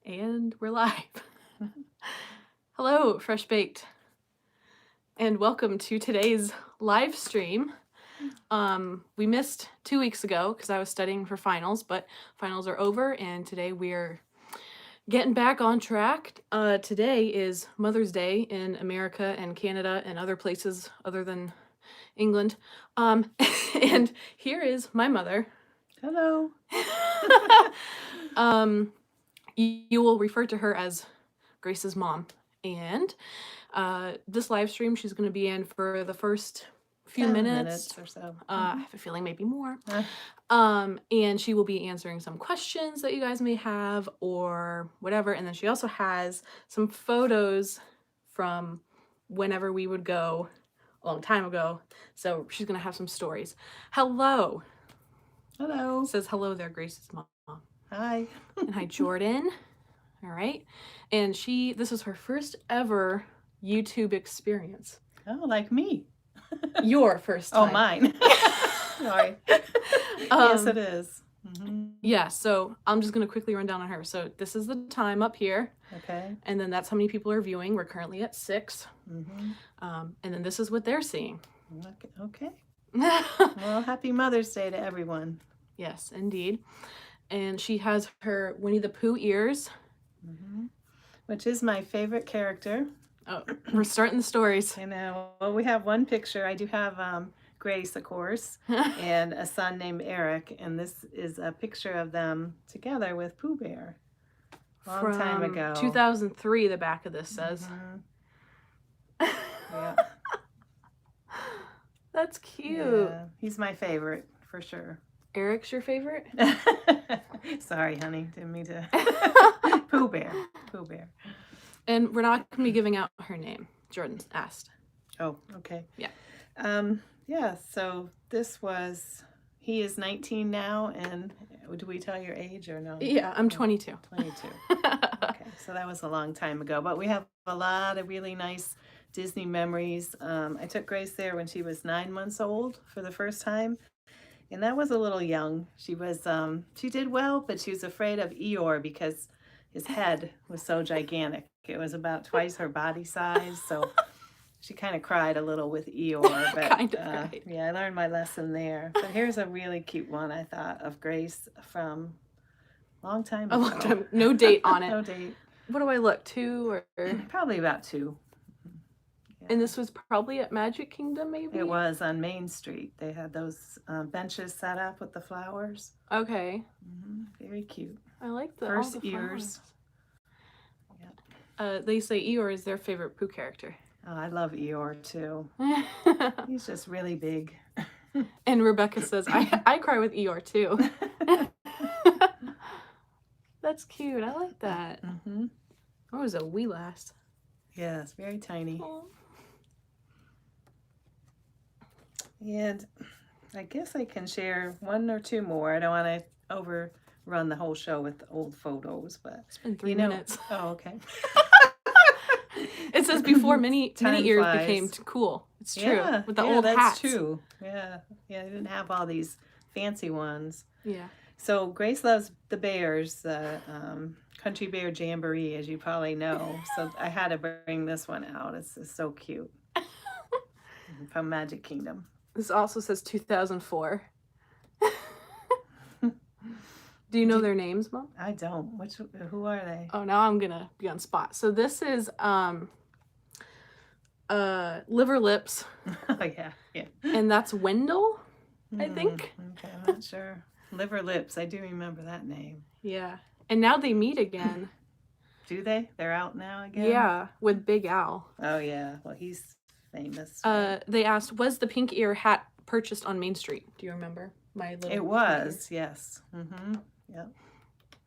And we're live. Hello, Fresh Baked, and welcome to today's live stream. We missed 2 weeks ago because I was studying for finals, but finals are over, and today we're getting back on track. Today is Mother's Day in America and Canada and other places other than England. And here is my mother. Hello. You will refer to her as Grace's mom. And this live stream she's going to be in for the first few 10 minutes or so. I have a feeling maybe more. And she will be answering some questions that you guys may have or whatever. And then she also has some photos from whenever we would go a long time ago. So she's going to have some stories. Hello. Hello. Says hello there, Grace's mom. Hi. And hi, Jordan. All right. And this is her first ever YouTube experience. Oh, like me. Your first time. Oh, mine. Sorry. Yes, it is. Mm-hmm. Yeah, so I'm just going to quickly run down on her. So this is the time up here. Okay. And then that's how many people are viewing. We're currently at 6. Mm-hmm. And then this is what they're seeing. Okay. Well, happy Mother's Day to everyone. Yes, indeed. And she has her Winnie the Pooh ears. Mm-hmm. Which is my favorite character. Oh, we're starting the stories. I know. Well, we have one picture. I do have Grace, of course, and a son named Eric. And this is a picture of them together with Pooh Bear. Long time ago. 2003, the back of this says. Mm-hmm. Yeah. That's cute. Yeah, he's my favorite, for sure. Eric's your favorite? Sorry, honey. Didn't mean to. Pooh Bear. Pooh Bear. And we're not going to be giving out her name. Jordan asked. Oh, okay. Yeah. Yeah, so he is 19 now, and do we tell your age or no? Yeah, I'm 22. 22. Okay, so that was a long time ago, but we have a lot of really nice Disney memories. I took Grace there when she was 9 months old for the first time, and that was a little young. She did well, but she was afraid of Eeyore because his head was so gigantic. It was about twice her body size, so she kind of cried a little with Eeyore. But yeah, I learned my lesson there. But here's a really cute one, I thought, of Grace from a long time ago. A long time. No date on it. No date. What do I look, 2 or? Probably about 2. Yeah. And this was probably at Magic Kingdom, maybe? It was on Main Street. They had those benches set up with the flowers. Okay. Mm-hmm. Very cute. I like the first all the ears. Yeah. They say Eeyore is their favorite Pooh character. Oh, I love Eeyore too. He's just really big. And Rebecca says, I cry with Eeyore too. That's cute. I like that. Mm-hmm. What was a wee lass? Yes, very tiny. Aww. And I guess I can share 1 or 2 more. I don't want to overrun the whole show with old photos, but it's been 3 minutes. Oh, okay. It says before mini ears flies. became cool. It's true. Yeah, with the old that's hats. True. Yeah, I didn't have all these fancy ones. Yeah. So Grace loves the bears, the Country Bear Jamboree, as you probably know. So I had to bring this one out. It's so cute. From Magic Kingdom. This also says 2004. Do you know their names, Mom? I don't. Who are they? Oh, now I'm gonna be on spot. So this is Liver Lips. Oh yeah. And that's Wendell, I think. Okay, I'm not sure. Liver Lips. I do remember that name. Yeah. And now they meet again. Do they? They're out now again? Yeah, with Big Al. Oh yeah. Well, he's famous. They asked, was the pink ear hat purchased on Main Street? Do you remember? It was, yes. Mm-hmm. Yep.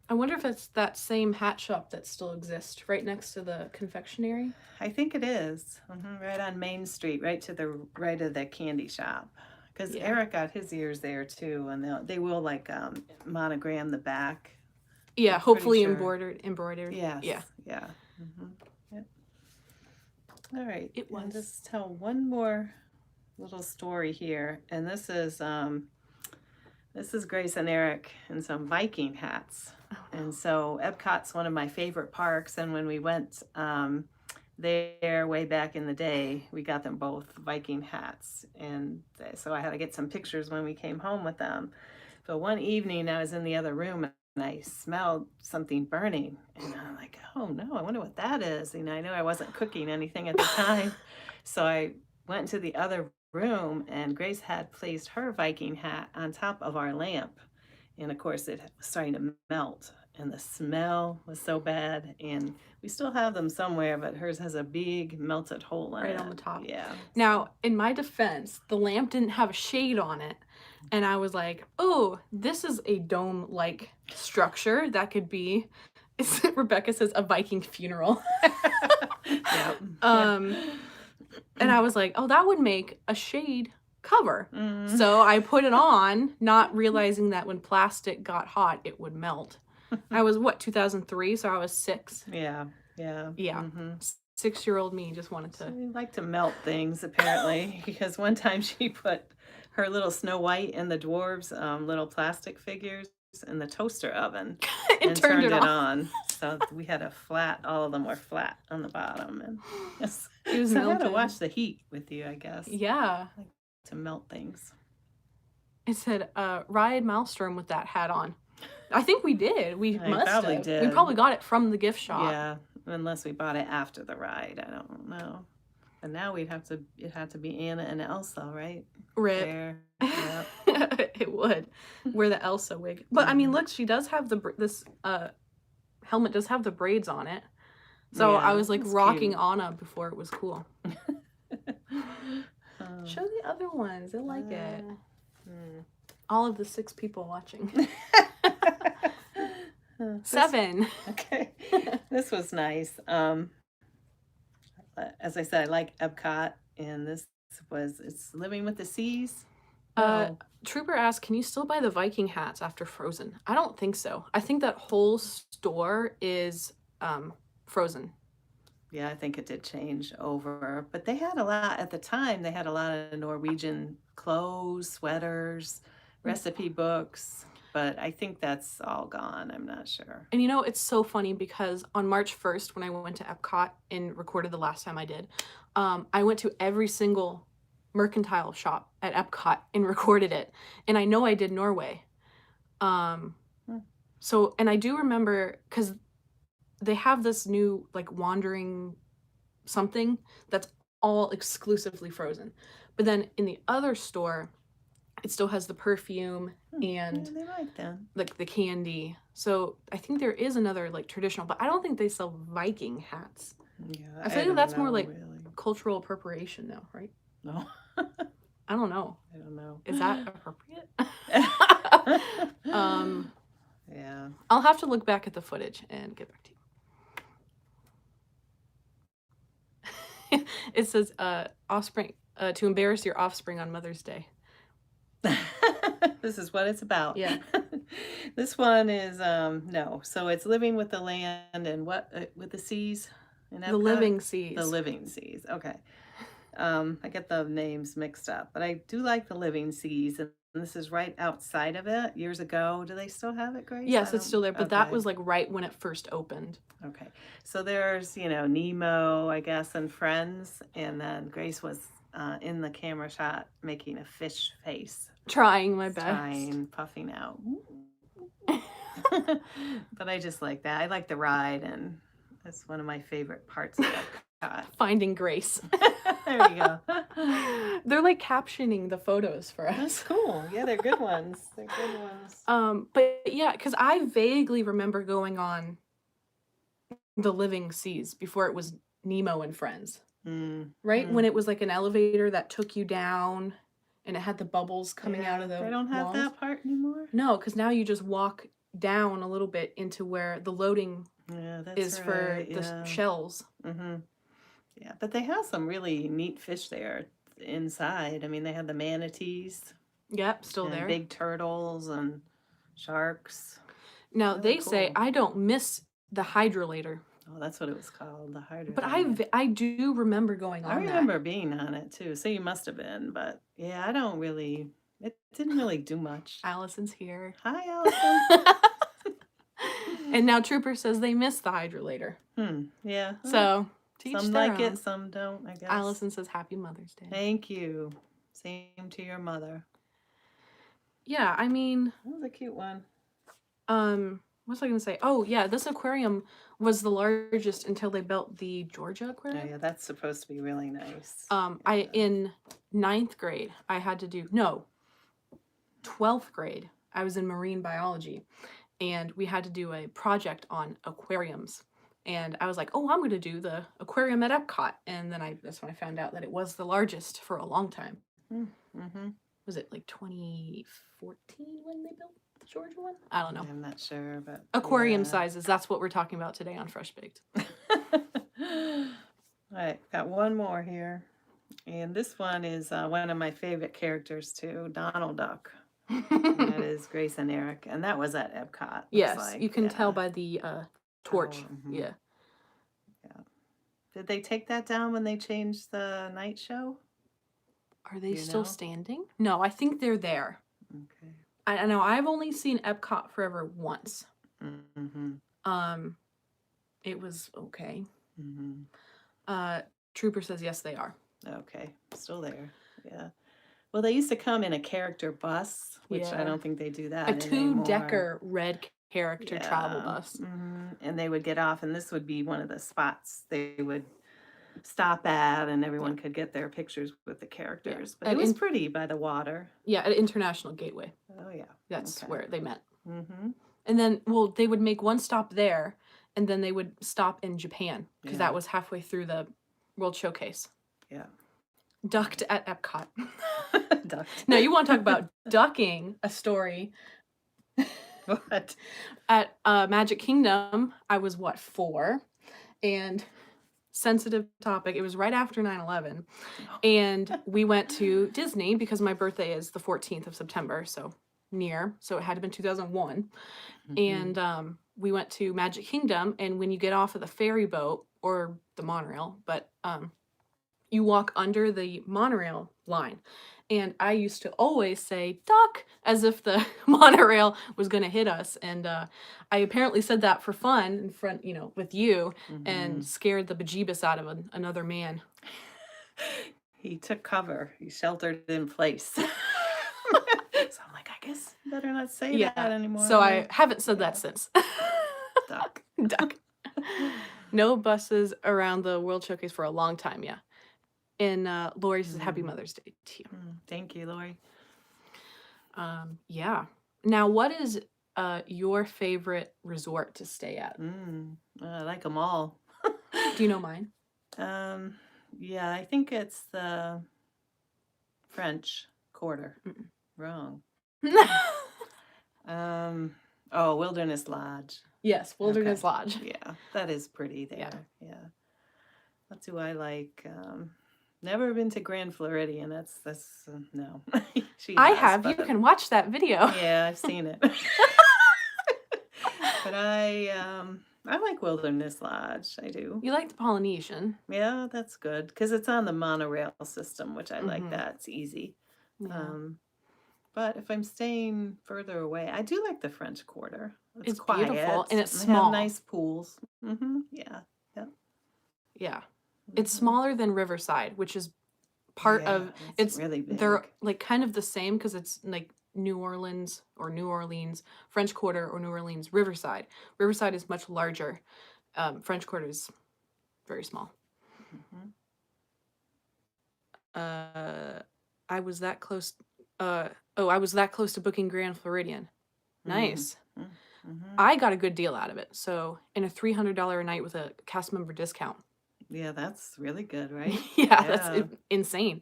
I wonder if it's that same hat shop that still exists right next to the confectionery. I think it is. Mm-hmm. Right on Main Street, right to the right of the candy shop. Because Eric got his ears there too, and they will like monogram the back. Yeah, hopefully embroidered. Yes. Yeah. Yeah. Mm-hmm. Yep. All right. It was. I'll just tell one more little story here, and this is Grace and Eric in some Viking hats. And so Epcot's one of my favorite parks. And when we went there way back in the day, we got them both Viking hats. And so I had to get some pictures when we came home with them. But one evening I was in the other room and I smelled something burning. And I'm like, oh no, I wonder what that is. You know, I knew I wasn't cooking anything at the time. So I went into the other room and Grace had placed her Viking hat on top of our lamp. And of course, it was starting to melt, and the smell was so bad. And we still have them somewhere, but hers has a big melted hole in it. Right on the top. Yeah. Now, in my defense, the lamp didn't have a shade on it. And I was like, oh, this is a dome-like structure that could be, Rebecca says, a Viking funeral. Yeah. And I was like, oh, that would make a shade cover. So I put it on, not realizing that when plastic got hot, it would melt. I was, 2003? So I was 6. Yeah. Yeah. Yeah. 6-year-old me just wanted to. We like to melt things, apparently, because one time she put her little Snow White and the dwarves' little plastic figures in the toaster oven and turned it on. So we had all of them were flat on the bottom. And it was so I had to watch the heat with you, I guess. Yeah. Like to melt things. It said, ride Maelstrom with that hat on. I think we did. We probably did. We probably got it from the gift shop. Yeah, unless we bought it after the ride. I don't know. And now it had to be Anna and Elsa, right? Rip. There. Yep. It would. Wear the Elsa wig. But I mean, look, she does have this helmet does have the braids on it. So I was like rocking cute. Anna before it was cool. Show the other ones. They like it. All of the 6 people watching. 7. Okay. This was nice. As I said, I like Epcot, and it's Living with the Seas. Trooper asked, can you still buy the Viking hats after Frozen? I don't think so. I think that whole store is Frozen. Yeah, I think it did change over. But they had a lot, at the time, they had a lot of Norwegian clothes, sweaters, recipe books. But I think that's all gone. I'm not sure. And you know, it's so funny because on March 1st, when I went to Epcot and recorded the last time I did, I went to every single mercantile shop at Epcot and recorded it. And I know I did Norway. So, and I do remember, because they have this new, like, wandering something that's all exclusively Frozen. But then in the other store, it still has the perfume and they like that. Like the candy. So I think there is another like traditional, but I don't think they sell Viking hats. Yeah, I feel like that's more like cultural appropriation now, right? No. I don't know. I don't know. Is that appropriate? Yeah. I'll have to look back at the footage and get back to you. It says offspring to embarrass your offspring on Mother's Day. This is what it's about. Yeah. This one is no. So it's Living with the Land and what with the Seas? The Living Seas. The Living Seas. Okay. I get the names mixed up, but I do like the Living Seas, and this is right outside of it. Years ago, do they still have it, Grace? Yes, it's still there, but that was like right when it first opened. Okay. So there's Nemo, I guess, and friends, and then Grace was in the camera shot making a fish face. Trying my best. Puffing out. But I just like that. I like the ride, and that's one of my favorite parts of Epcot. Finding Grace. There you go. They're like captioning the photos for us. That's cool. Yeah, they're good ones. They're good ones. But yeah, because I vaguely remember going on the Living Seas before it was Nemo and Friends. Right? When it was like an elevator that took you down and it had the bubbles coming out of the They don't have walls. that part anymore? No, because now you just walk down a little bit into where the loading is for the shells. Yeah, but they have some really neat fish there inside. I mean, they have the manatees. Yep, still there. Big turtles and sharks. Now, really they say I don't miss the hydrolator. Oh, that's what it was called, the hydrolator. But I do remember going on I remember being on it, too. So you must have been. But, yeah, I don't really... It didn't really do much. Allison's here. Hi, Allison. And now Trooper says they miss the hydrolator. Yeah. So, to each Some their like own. it, some don't, I guess. Allison says Happy Mother's Day. Thank you. Same to your mother. Yeah, I mean... That was a cute one. What was I going to say? Oh, yeah, this aquarium was the largest until they built the Georgia aquarium. Oh, yeah, that's supposed to be really nice. In 9th grade, I had to do... No, 12th grade, I was in marine biology. And we had to do a project on aquariums. And I was like, oh, I'm going to do the aquarium at Epcot. And then that's when I found out that it was the largest for a long time. Mm-hmm. Was it like 2014 when they built the Georgia one? I don't know. I'm not sure, but... Aquarium sizes, that's what we're talking about today on Fresh Baked. All right, got one more here. And this one is one of my favorite characters too, Donald Duck. That is Grace and Eric, and that was at Epcot. Yes, you can tell by the torch. Yeah. Did they take that down when they changed the night show? Are they still standing? No, I think they're there. Okay. I know I've only seen Epcot Forever once. It was okay. Trooper says yes, they are. Okay, still there. Yeah. Well, they used to come in a character bus, which I don't think they do that anymore. A 2-decker red character travel bus. And they would get off, and this would be one of the spots they would stop at, and everyone could get their pictures with the characters. But it was pretty by the water. Yeah, at International Gateway. Oh, yeah. That's where they met. And then, they would make one stop there, and then they would stop in Japan, because that was halfway through the World Showcase. Yeah. Ducked at Epcot. Ducked. Now, you want to talk about ducking a story. What? At Magic Kingdom, I was, 4? And sensitive topic, it was right after 9/11. And we went to Disney because my birthday is the 14th of September, so near. So it had to have been 2001. And we went to Magic Kingdom, and when you get off of the ferry boat, or the monorail, but you walk under the monorail line. And I used to always say, duck, as if the monorail was going to hit us. And I apparently said that for fun in front, with you, and scared the bejeebus out of another man. He took cover. He sheltered in place. So I'm like, I guess you better not say that anymore. So I haven't said that since. Duck. Duck. No buses around the World Showcase for a long time, yeah. And Lori says, Happy Mother's Day to you. Thank you, Lori. Yeah. Now, what is your favorite resort to stay at? I like them all. Do you know mine? Yeah, I think it's the French Quarter. Wrong. Wilderness Lodge. Yes, Wilderness Lodge. Yeah, that is pretty there. Yeah. What do I like? Never been to Grand Floridian. That's no. I have. You can watch that video. Yeah, I've seen it. But I like Wilderness Lodge. I do. You like the Polynesian? Yeah, that's good because it's on the monorail system, which I like. That it's easy. Yeah. But if I'm staying further away, I do like the French Quarter. It's quiet, beautiful and it's they small. have nice pools. Yeah. Yeah. It's smaller than Riverside, which is part of it's really big. They're like kind of the same because it's like New Orleans, French Quarter, or New Orleans, Riverside. Riverside is much larger. French Quarter is very small. I was that close. I was that close to booking Grand Floridian. Nice. I got a good deal out of it. So, in a $300 a night with a cast member discount. Yeah, that's really good, right? Yeah, that's insane.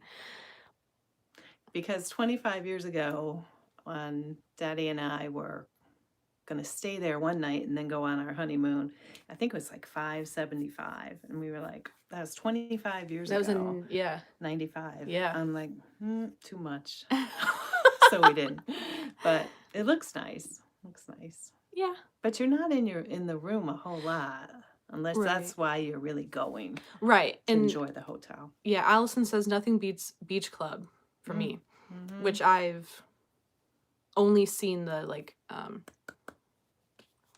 Because 25 years ago, when Daddy and I were going to stay there one night and then go on our honeymoon, I think it was like $575, and we were like, that was 25 years ago. That was in 95. Yeah. I'm like, too much. So we didn't. But it looks nice. Yeah. But you're not in the room a whole lot. Unless that's why you're really going. Right. To enjoy the hotel. Yeah, Allison says nothing beats Beach Club for me. Which I've only seen the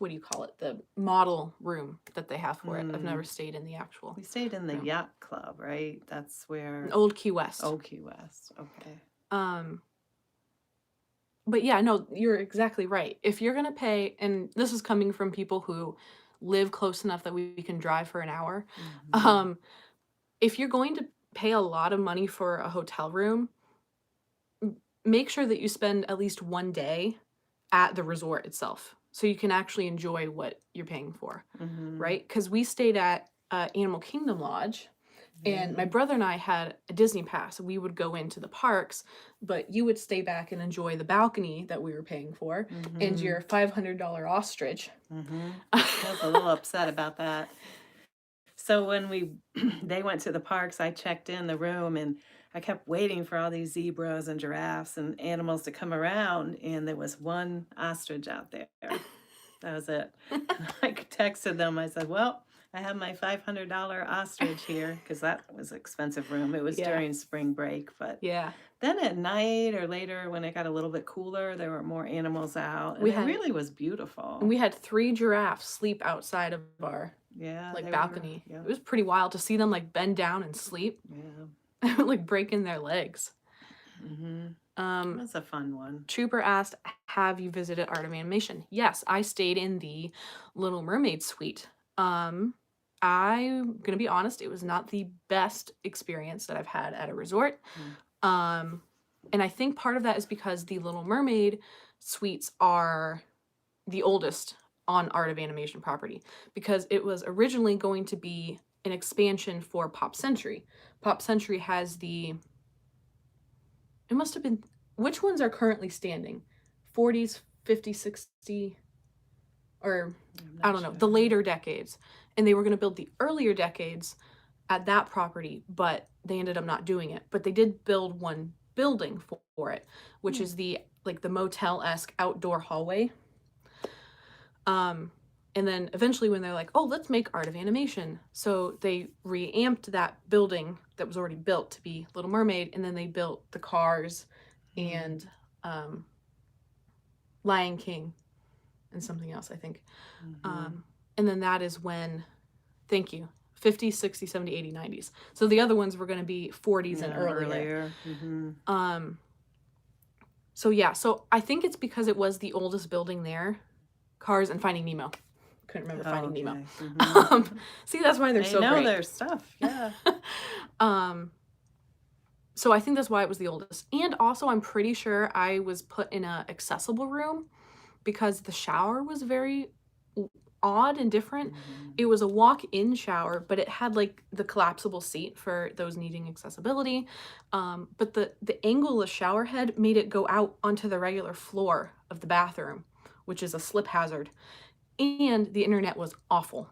what do you call it? The model room that they have for it. I've never Mm. stayed in the actual We stayed in the room. yacht club, right? That's where Old Key West. Old Key West. Okay. But yeah, no, you're exactly right. If you're gonna pay, and this is coming from people who live close enough that we can drive for an hour, Mhm. if you're going to pay a lot of money for a hotel room, make sure that you spend at least one day at the resort itself so you can actually enjoy what you're paying for, Mhm. right? Because we stayed at Animal Kingdom Lodge, and my Yeah. brother and I had a Disney pass. We would go into the parks, but you would stay back and enjoy the balcony that we were paying for and your Mhm. $500 ostrich. Mhm. I was a little upset about that. So when we they went to the parks, I checked in the room and I kept waiting for all these zebras and giraffes and animals to come around, and there was one ostrich out there. That was it. I texted them. I said, "Well, I have my $500 ostrich here," because that was an expensive room. It was Yeah, during spring break, but yeah. then at night or later when it got a little bit cooler, there were more animals out, and We it had really was beautiful. we had 3 giraffes sleep outside of our Yeah, like they were. balcony. Yeah, It was pretty wild to see them like bend down and sleep, yeah. like breaking their legs. Mhm. Um, That's a fun one. Trooper asked, "Have you visited Art of Animation?" Yes, I stayed in the Little Mermaid suite. I'm gonna be honest, it was not the best experience that I've had at a resort. Mm. Um, and I think part of that is because the Little Mermaid suites are the oldest on Art of Animation property because it was originally going to be an expansion for Pop Century. Pop Century has it must have been, which ones are currently standing? 40s, 50s, 60, or I'm I not don't know, the sure. later decades. And they were going to build the earlier decades at that property, but they ended up not doing it. But they did build one building for it, which Hmm. is the like the motel-esque outdoor hallway. Um, and then eventually when they're like, oh, let's make Art of Animation. So they reamped that building that was already built to be Little Mermaid, and then they built the cars Mm. and Lion King and something else, I think. Mhm. Um, and then that is when, thank you, 50s, 60s, 70s, 80s, 90s. So the other ones were going to be 40s and Yeah, earlier. earlier. Mhm. Um, so yeah, so I think it's because it was the oldest building there. Cars and Finding Nemo. Couldn't remember Oh, Finding Nemo. okay. Mhm. See, that's why they're They so know great. their stuff. Yeah. um, so I think that's why it was the oldest. And also, I'm pretty sure I was put in a accessible room because the shower was very odd and different. Mhm. It was a walk-in shower, but it had like the collapsible seat for those needing accessibility. But the angle of the shower head made it go out onto the regular floor of the bathroom, which is a slip hazard. And the internet was awful.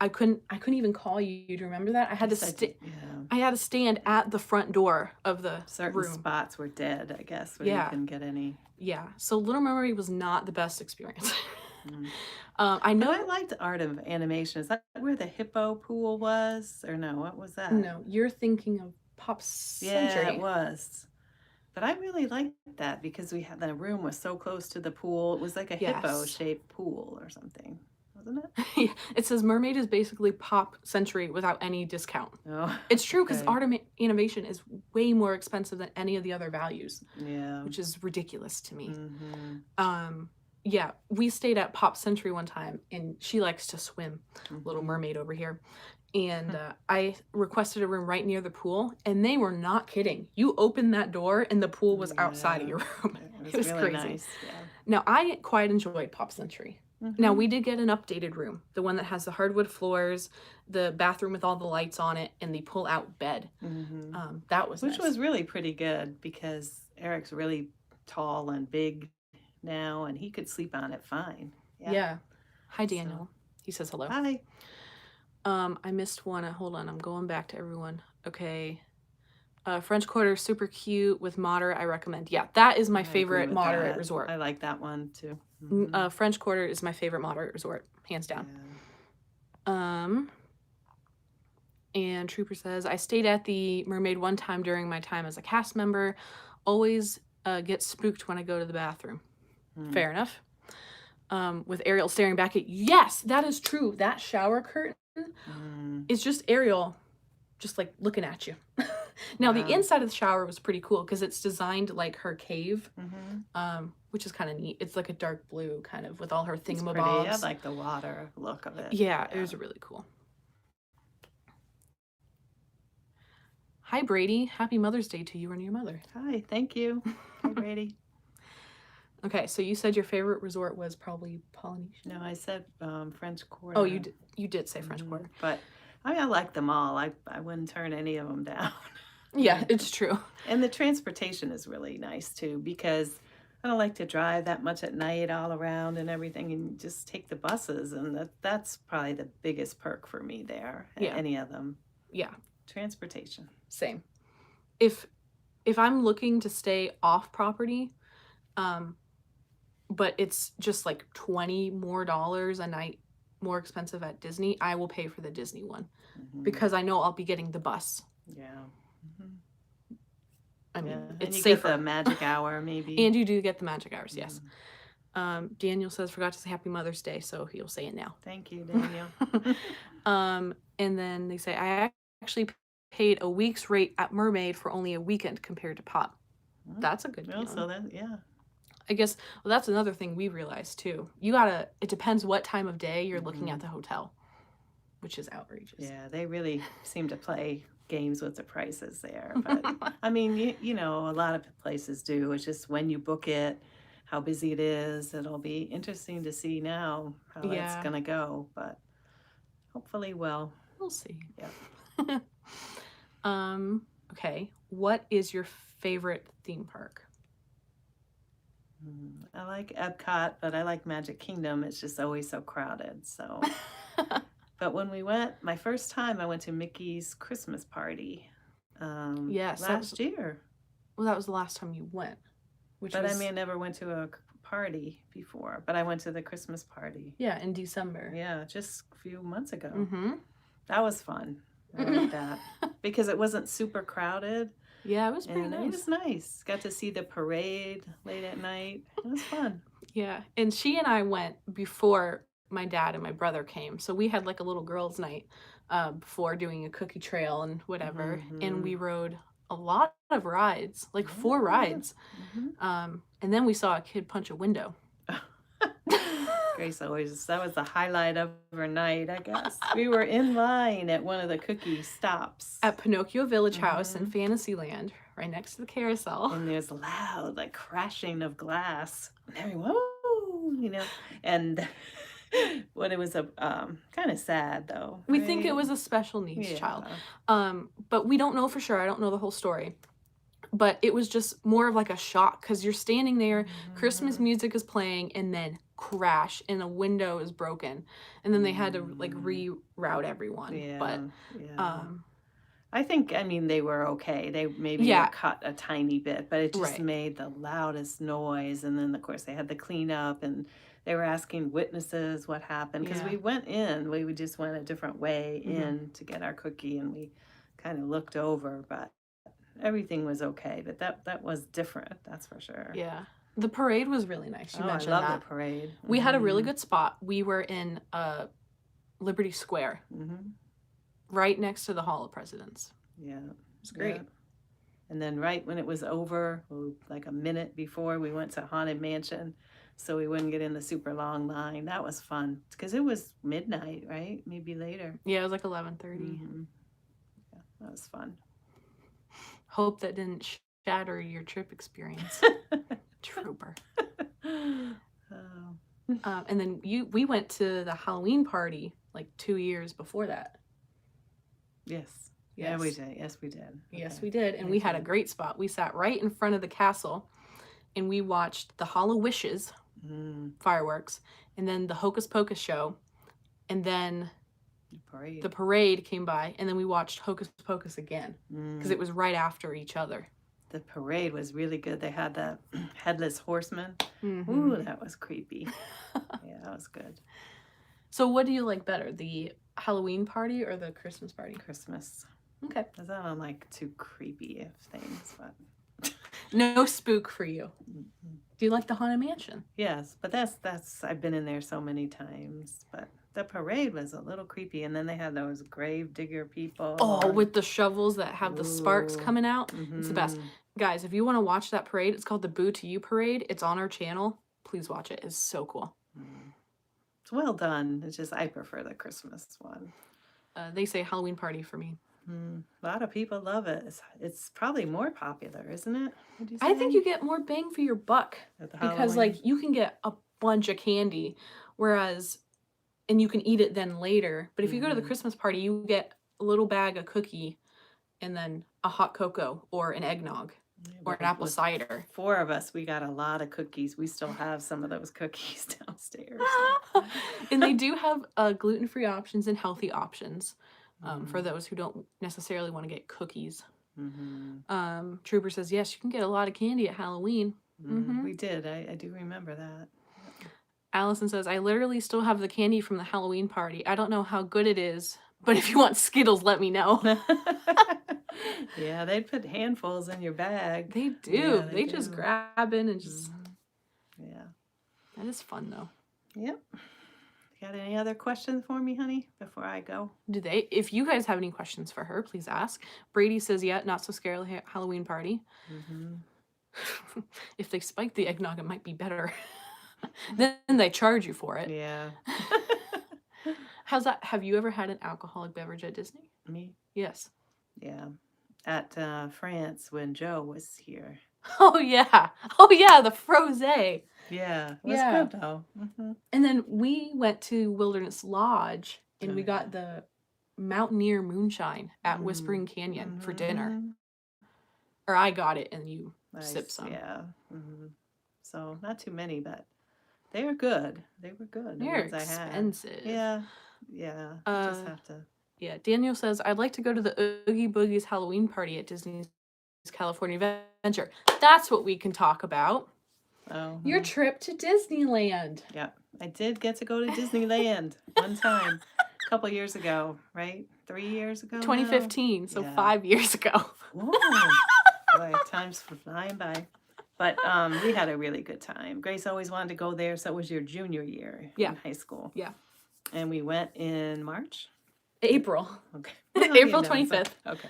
I couldn't even call you. Do you remember that? You said, yeah, I had to stand at the front door of the certain room. spots were dead, I guess, where you Yeah. couldn't get any. Yeah. So Little Mermaid was not the best experience. Mm. I But I know. liked Art of Animation. Is that where the hippo pool was? Or no, what was that? No, you're thinking of Pop Yeah, it Century. was. But I really liked that because we had the room was so close to the pool. It was like a hippo Yes. shaped pool or something, wasn't it? It says Mermaid is basically Pop Century without any discount. Oh, It's true because okay. Animation is way more expensive than any of the other values, Yeah. which is ridiculous to me. Mm-hmm. Yeah, we stayed at Pop Century one time, and she likes to swim, Little Mm-hmm. Mermaid over here. And I requested a room right near the pool, and they were not kidding. You opened that door, and the pool was outside of Yeah. your room. It It was was really crazy. nice. Yeah. Now, I quite enjoyed Pop Century. Now, Mm-hmm. we did get an updated room, the one that has the hardwood floors, the bathroom with all the lights on it, and the pull-out bed. Mm-hmm. That was Which nice. was really pretty good because Eric's really tall and big now, and he could sleep on it fine. Yeah. Hi, So, Daniel. He says hello. hi. I missed one. Hold on, I'm going back to everyone. Okay. French Quarter, super cute with moderate. I recommend. Yeah, that is my I agree favorite with moderate that. resort. I like that one too. Mm-hmm. French Quarter is my favorite moderate resort, hands down. Yeah. And Trooper says, I stayed at the Mermaid one time during my time as a cast member. Always get spooked when I go to the bathroom. Mm. Fair enough. with Ariel staring back at you. Yes, that is true. That shower curtain is just Ariel just like looking at you. Now the inside of the shower was pretty cool because it's designed like her cave, which is kind of neat. It's like a dark blue kind of with all her thingamabobs. I like the water look of it. Yeah, it was really cool. Hi Brady, happy Mother's Day to you and your mother. Hi, thank you. Hi Brady. Okay, so you said your favorite resort was probably Polynesia. No, I said French Quarter. Oh, you did say French Quarter. But I mean, I like them all. I wouldn't turn any of them down. Yeah, it's true. And the transportation is really nice too, because I don't like to drive that much at night all around and everything, and just take the buses, and that's probably the biggest perk for me there. Any of them. Yeah. Transportation. Same. If I'm looking to stay off property, but it's just like $20 more a night more expensive at Disney, I will pay for the Disney one because I know I'll be getting the bus. Yeah. I mean, it's you safer. Get the magic hour, maybe. And you do get the magic hours, yes. Daniel says, forgot to say Happy Mother's Day, so he'll say it now. Thank you, Daniel. And then they say, I actually paid a week's rate at Mermaid for only a weekend compared to Pop. That's a good deal. So then, yeah. I guess, well, that's another thing we realized too. It depends what time of day you're looking at the hotel, which is outrageous. Yeah, they really seem to play games with the prices there. But I mean, you know, a lot of places do. It's just when you book it, how busy it is. It'll be interesting to see now how it's going to go, but hopefully we'll see. Yeah. Okay. What is your favorite theme park? I like Epcot, but I like Magic Kingdom. It's just always so crowded. So, but when we went, my first time, I went to Mickey's Christmas party. Last year. Well, that was the last time you went. I never went to a party before. But I went to the Christmas party. Yeah, in December. Yeah, just a few months ago. That was fun. I like that because it wasn't super crowded. Yeah, it was pretty nice. It was nice. Got to see the parade late at night. It was fun. Yeah, and she and I went before my dad and my brother came. So we had like a little girls' night before doing a cookie trail and whatever. And we rode a lot of rides, like 4 rides. And then we saw a kid punch a window. Grace that was the highlight of her night, I guess. We were in line at one of the cookie stops. At Pinocchio Village House in Fantasyland, right next to the carousel. And there's loud, like, crashing of glass. And everyone, whoa, you know. And when it was kind of sad, though. We think it was a special needs child. But we don't know for sure. I don't know the whole story. But it was just more of like a shock because you're standing there, Christmas music is playing, and then crash, and a window is broken, and then they had to like reroute everyone. I think, I mean, they were okay. They maybe were cut a tiny bit, but it just made the loudest noise. And then of course they had the cleanup, and they were asking witnesses what happened because we went in, we just went a different way in to get our cookie, and we kind of looked over, but everything was okay. But that was different, that's for sure. Yeah. The parade was really nice. You mentioned I love the parade. We had a really good spot. We were in Liberty Square, right next to the Hall of Presidents. Yeah. It was great. Yeah. And then right when it was over, like a minute before, we went to Haunted Mansion so we wouldn't get in the super long line. That was fun because it was midnight, right? Maybe later. Yeah, it was like 11:30. Yeah, that was fun. Hope that didn't shatter your trip experience. Trooper. And then we went to the Halloween party like 2 years before that. Yes. Yeah, we did. Yes, we did. Yes, we did. And we had a great spot. We sat right in front of the castle, and we watched the Hollow Wishes fireworks, and then the Hocus Pocus show, and then the parade came by, and then we watched Hocus Pocus again because it was right after each other. The parade was really good. They had the headless horseman. Ooh, that was creepy. Yeah, that was good. So what do you like better, the Halloween party or the Christmas party? Christmas. Okay. Because I don't like too creepy things, but... No spook for you. Mhm. Do you like the Haunted Mansion? Yes, but that's I've been in there so many times. But the parade was a little creepy, and then they had those grave digger people. Oh, And, with the shovels that have the sparks ooh, coming out. It's the best. mm-hmm. Guys, if you want to watch that parade, it's called the Boo to You Parade. It's on our channel. Please watch it. It's so cool. It's well done. It's just I prefer the Christmas one. They say Halloween party for me. A lot of people love it. It's probably more popular, isn't it? Would you say? I think you get more bang for your buck At the because, Halloween. like, you can get a bunch of candy, whereas, and you can eat it then later. But if you go to the Christmas party, you get a little bag of cookie and then a hot cocoa or an eggnog or an apple cider. 4 of us, we got a lot of cookies. We still have some of those cookies downstairs. And they do have gluten-free options and healthy options for those who don't necessarily want to get cookies. Trooper says, yes, you can get a lot of candy at Halloween. We did. I do remember that. Allison says, I literally still have the candy from the Halloween party. I don't know how good it is, but if you want Skittles, let me know. Yeah, they'd put handfuls in your bag. They do. Yeah, they just grab in and just... Yeah. That is fun, though. Yep. Got any other questions for me, honey, before I go? Do they? If you guys have any questions for her, please ask. Brady says, yeah, not so scary Halloween party. If they spike the eggnog, it might be better. Then they charge you for it. Yeah. How's that? Have you ever had an alcoholic beverage at Disney? Me? Yes. Yeah. At France when Joe was here. Oh, yeah. Oh, yeah, the frosé. Yeah. It was good, though. And then we went to Wilderness Lodge, and we got the Mountaineer Moonshine at Whispering Canyon for dinner. Or I got it, and you sipped some. Yeah. So, not too many, but they were good. They were good. They're expensive. Yeah. Yeah. You just have to. Yeah. Daniel says, I'd like to go to the Oogie Boogie's Halloween party at Disney's California Adventure. That's what we can talk about. Oh. Your trip to Disneyland. Yeah. I did get to go to Disneyland one time. A couple years ago, right? 3 years ago? 2015, now? so 5 years ago. Oh, boy, time's flying by. But we had a really good time. Grace always wanted to go there, so it was your junior year in high school. Yeah. And we went in March? April. Okay. April 25th. Okay.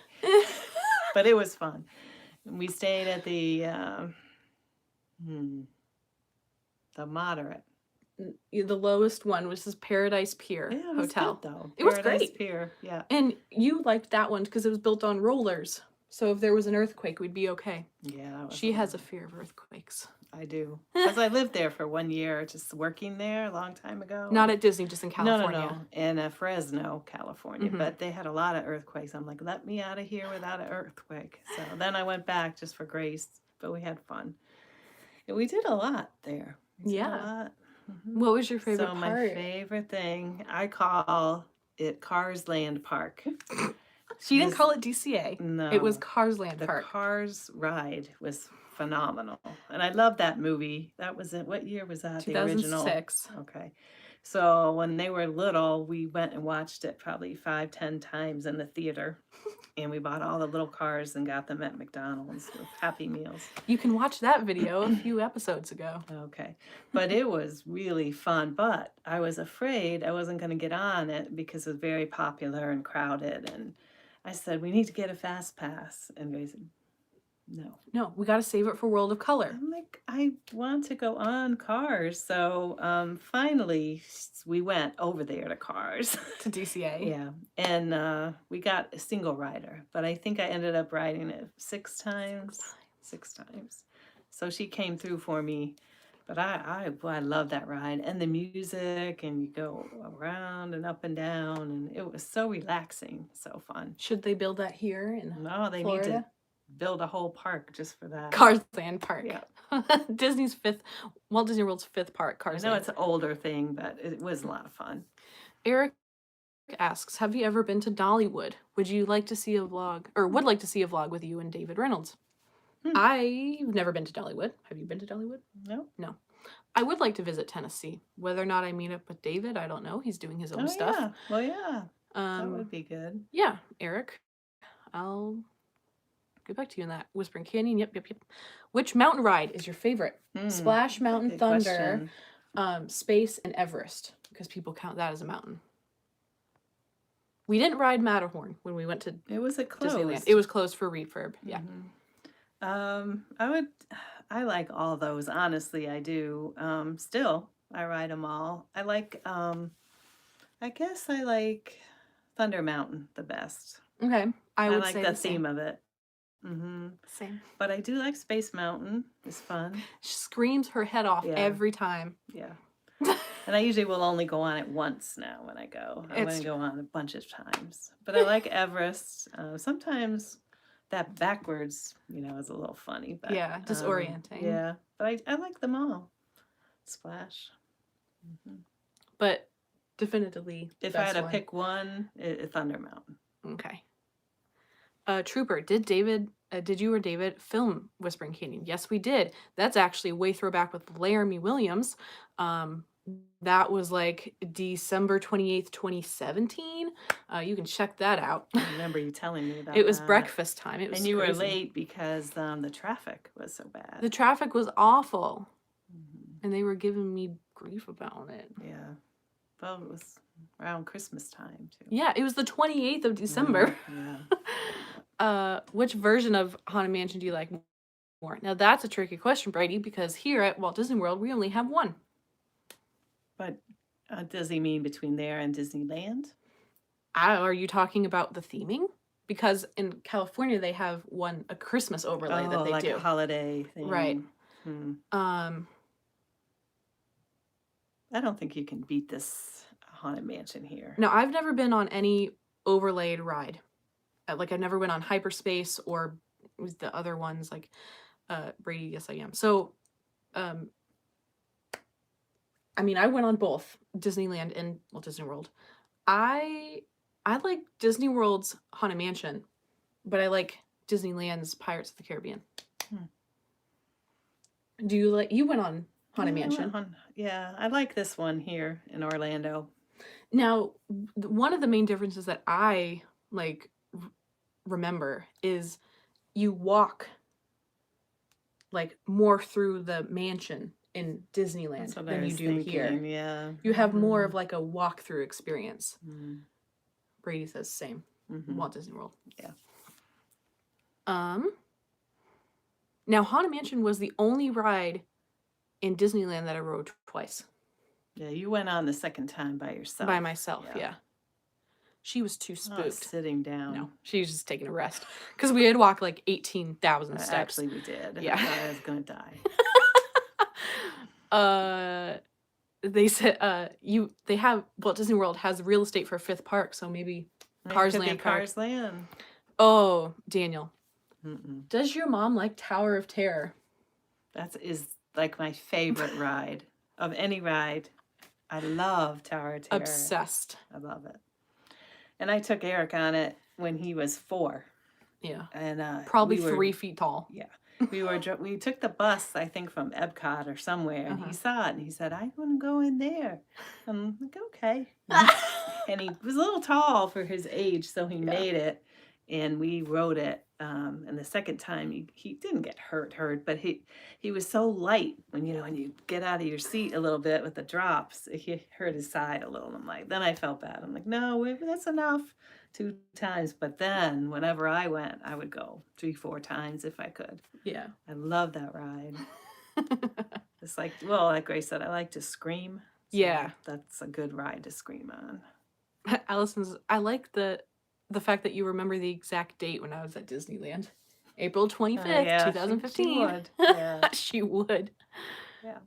But it was fun. We stayed at the moderate. The lowest one was this Paradise Pier Hotel. Good, though. It was Paradise great. Pier, yeah. And you liked that one because it was built on rollers. So if there was an earthquake, we'd be okay. Yeah. She has a fear of earthquakes. I do. Because I lived there for 1 year, just working there a long time ago. Not at Disney, just in California. No. In Fresno, California. But they had a lot of earthquakes. I'm like, let me out of here without an earthquake. So then I went back just for Grace, but we had fun. And we did a lot there. We did a lot. What was your favorite part? My favorite thing, I call it Cars Land Park. She didn't call it DCA. No. It was Cars Land Park. The Cars ride was phenomenal. And I love that movie. That was it. What year was that? 2006. The original? Okay. So when they were little, we went and watched it probably 5-10 times in the theater. And we bought all the little cars and got them at McDonald's with Happy Meals. You can watch that video a few episodes ago. Okay. But it was really fun. But I was afraid I wasn't going to get on it because it was very popular and crowded. And I said, we need to get a fast pass. And they said, no. No, we got to save it for World of Color. I'm like, I want to go on Cars. So finally, we went over there to Cars. To DCA. Yeah. And we got a single rider. But I think I ended up riding it 6 times. 6 times. So she came through for me. But I love that ride. And the music. And you go around and up and down. And it was so relaxing. So fun. Should they build that here in No, they Florida? need to build a whole park just for that. Cars Land Park. Yeah. Walt Disney World's 5th park, Cars I know Land. it's an older thing, but it was a lot of fun. Eric asks, have you ever been to Dollywood? Would you like to see a vlog, or would like to see a vlog with you and David Reynolds? I've never been to Dollywood. Have you been to Dollywood? No. No. I would like to visit Tennessee. Whether or not I meet up with David, I don't know. He's doing his own stuff. Yeah. Well, yeah. That would be good. Yeah, Eric. I'll get back to you on that. Whispering Canyon. Yep. Which mountain ride is your favorite? Splash Mountain, good Thunder, question. Space, and Everest, because people count that as a mountain. We didn't ride Matterhorn when we went to Was it closed? Disneyland. It was closed for refurb. Yeah. I like all those. Honestly, I do. Still, I ride them all. I guess I like Thunder Mountain the best. Okay. I would like say the the theme same. of it. Same. But I do like Space Mountain. It's fun. She screams her head off Yeah. every time. Yeah. And I usually will only go on it once now when I go. I It's wouldn't go on a bunch of times. But I like Everest. Sometimes that backwards, is a little funny. But, yeah, disorienting. yeah. But I like them all. Splash. But definitively, if I had to pick one, Thunder Mountain. Okay. Trooper, did you or David film Whispering Canyon? Yes, we did. That's actually way throwback with Laramie Williams. That was like December 28th, 2017. You can check that out. I remember you telling me about it was that. breakfast time. It was and you crazy. were late because the traffic was so bad. The traffic was awful. And they were giving me grief about it. Yeah. Well, it was around Christmas time, too. Yeah, it was the 28th of December. Yeah. Which version of Haunted Mansion do you like more? Now, that's a tricky question, Brady, because here at Walt Disney World, we only have one. But does he mean between there and Disneyland? Are you talking about the theming? Because in California, they have a Christmas overlay that they like do. A holiday thing. Right. I don't think you can beat this Haunted Mansion here. No, I've never been on any overlaid ride. Like, I've never went on Hyperspace or the other ones, like Brady, Yes I Am. So, I mean, I went on both Disneyland and Walt Disney World. I like Disney World's Haunted Mansion, but I like Disneyland's Pirates of the Caribbean. Do you you went on Haunted Mansion? Yeah, I like this one here in Orlando. Now, one of the main differences that I remember is you walk more through the mansion in Disneyland than you do here. Yeah. You have more of a walk-through experience. Brady says same. Walt Disney World. Yeah. Now, Haunted Mansion was the only ride in Disneyland that I rode twice. Yeah, you went on the second time by yourself. By myself, yeah. She was too spooked. Sitting down. No, she was just taking a rest. Because we had walked 18,000 steps. Actually, we did. Yeah. I thought I was going to die. They said Walt Disney World has real estate for a fifth park, so maybe Cars Land Park. Cars Land. Oh, Daniel. Does your mom like Tower of Terror? That is my favorite ride of any ride. I love Tower of Terror. Obsessed. I love it. And I took Eric on it when he was 4. Yeah. And probably 3 feet tall. Yeah. We took the bus, I think, from Epcot or somewhere, and he saw it, and he said, "I want to go in there." I'm like, "Okay." And he was a little tall for his age, so he made it, and we rode it. And the second time, he didn't get hurt, but he was so light when you get out of your seat a little bit with the drops, he hurt his side a little. Then I felt bad. I'm like, "No, that's enough." 2 times, but then whenever I went, I would go 3-4 times if I could. Yeah. I love that ride. It's like Grace said, I like to scream. So yeah. That's a good ride to scream on. I like the fact that you remember the exact date when I was at Disneyland. April 25th, 2015. She would. Yeah. She would. Yeah.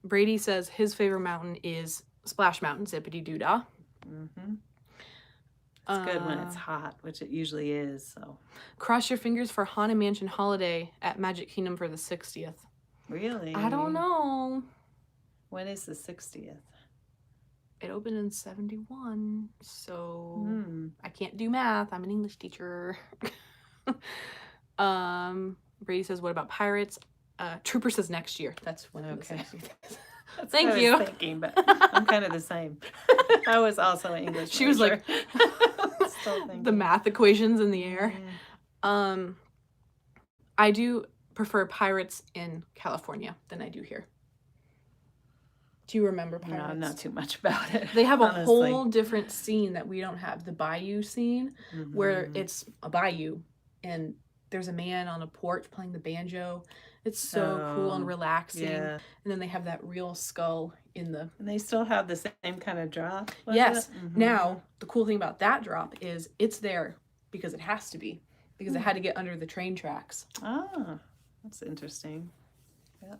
Brady says his favorite mountain is Splash Mountain, Zippity Doo Dah. It's good when it's hot, which it usually is. So cross your fingers for Haunted Mansion Holiday at Magic Kingdom for the 60th. Really? I don't know. When is the 60th? It opened in 71, so I can't do math. I'm an English teacher. Brady says, what about Pirates? Trooper says next year. That's when it was. Thank you. I was thinking, but I'm kind of the same. I was also an English. She was like, Still thinking. The math equations in the air. Mm. I do prefer Pirates in California than I do here. Do you remember Pirates? No, not too much about it. They have a honestly. whole different scene that we don't have. The bayou scene, where it's a bayou and there's a man on a porch playing the banjo. It's so cool and relaxing. Yeah. And then they have that real skull in the... And they still have the same kind of drop, was Yes. it? Mm-hmm. Now, the cool thing about that drop is it's there because it has to be. Because it had to get under the train tracks. Ah, that's interesting. Yeah.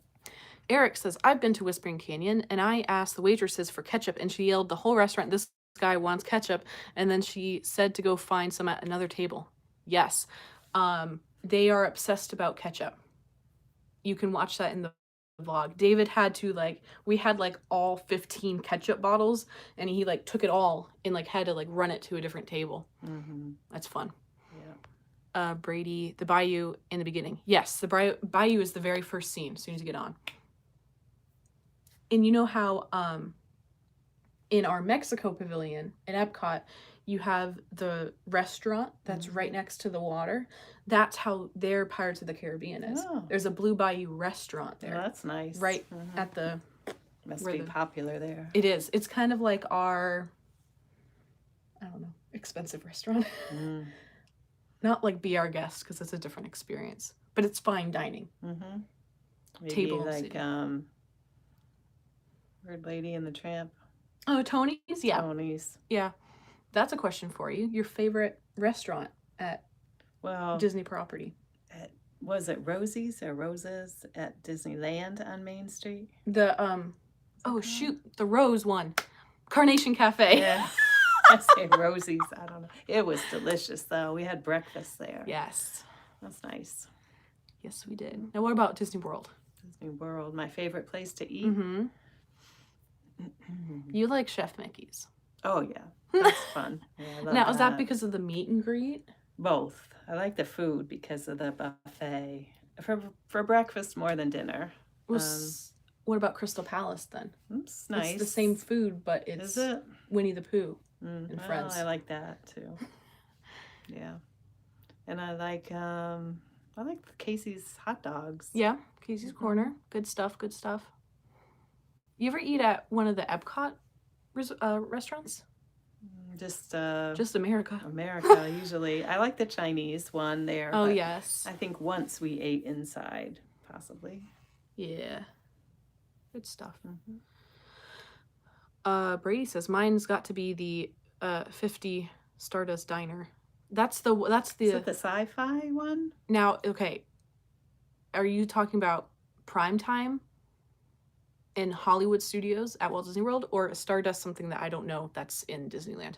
Eric says, I've been to Whispering Canyon and I asked the waitresses for ketchup and she yelled the whole restaurant, this guy wants ketchup. And then she said to go find some at another table. Yes. They are obsessed about ketchup. You can watch that in the vlog. David had to we had all 15 ketchup bottles and he took it all and had to run it to a different table. That's fun. Yeah. Brady, the bayou in the beginning. Yes, the bayou is the very first scene as soon as you get on. And you know how in our Mexico pavilion at Epcot, you have the restaurant that's right next to the water. That's how their Pirates of the Caribbean is. Oh. There's a Blue Bayou restaurant there. Oh, that's nice. Right at the... Must be popular there. It is. It's kind of like our, I don't know, expensive restaurant. Not like Be Our Guest, because it's a different experience. But it's fine dining. Maybe Table like Bird Lady and the Tramp. Oh, Tony's? Yeah. Tony's. Yeah. That's a question for you. Your favorite restaurant at Disney property? Was it Rosie's or Rosa's at Disneyland on Main Street? The, the Rose one. Carnation Cafe. Yeah. I say Rosie's. I don't know. It was delicious, though. We had breakfast there. Yes. That's nice. Yes, we did. Now, what about Disney World? Disney World, my favorite place to eat. You like Chef Mickey's. Oh, yeah. That's fun. Yeah, now, is that because of the meet and greet? Both. I like the food because of the buffet. For breakfast more than dinner. What about Crystal Palace, then? It's nice. It's the same food, but it's Winnie the Pooh and Friends. I like that, too. Yeah. And I like Casey's hot dogs. Yeah, Casey's Corner. Good stuff, good stuff. You ever eat at one of the Epcot restaurants? Just America. America, usually. I like the Chinese one there. Oh, yes. I think once we ate inside, possibly. Yeah. Good stuff. Brady says, mine's got to be the 50 Stardust Diner. That's the... Is it the sci-fi one? Now, okay. Are you talking about Primetime in Hollywood Studios at Walt Disney World, or Stardust, something that I don't know that's in Disneyland?